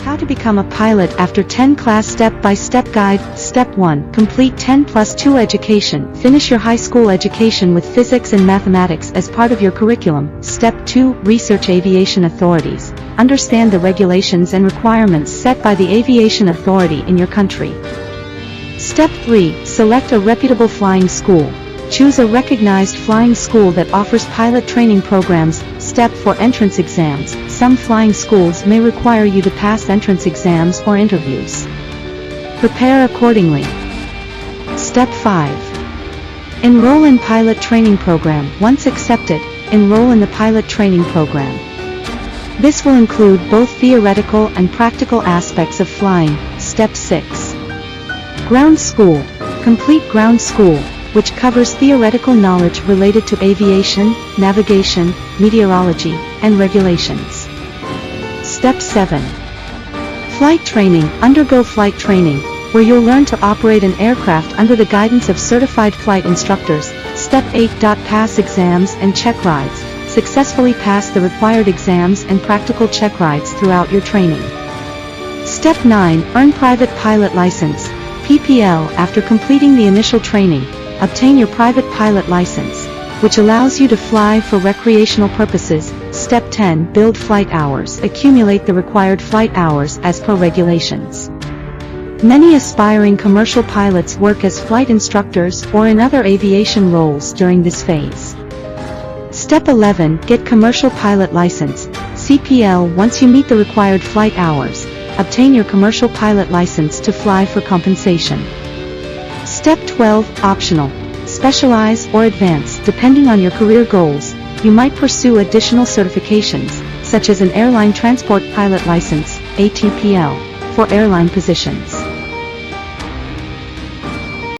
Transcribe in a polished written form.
How to become a pilot after 10 class step-by-step guide. Step 1. Complete 10+2 education. Finish your high school education with physics and mathematics as part of your curriculum. Step 2. Research aviation authorities. Understand the regulations and requirements set by the aviation authority in your country. Step 3. Select a reputable flying school. Choose a recognized flying school that offers pilot training programs. Step 4. Entrance exams. Some flying schools may require you to pass entrance exams or interviews. Prepare accordingly. Step 5. Enroll in pilot training program. Once accepted, enroll in the pilot training program. This will include both theoretical and practical aspects of flying. Step 6. Ground school. Complete ground school, which covers theoretical knowledge related to aviation, navigation, meteorology, and regulations. Step 7. Flight training. Undergo flight training, where you'll learn to operate an aircraft under the guidance of certified flight instructors. Step 8. Pass exams and check rides. Successfully pass the required exams and practical check rides throughout your training. Step 9. Earn private pilot license, PPL. After completing the initial training, obtain your private pilot license, which allows you to fly for recreational purposes. Step 10. Build flight hours. Accumulate the required flight hours as per regulations. Many aspiring commercial pilots work as flight instructors or in other aviation roles during this phase. Step 11. Get commercial pilot license, CPL. Once you meet the required flight hours, obtain your commercial pilot license to fly for compensation. Step 12. Optional. Specialize or advance. Depending on your career goals, you might pursue additional certifications, such as an airline transport pilot license, ATPL, for airline positions.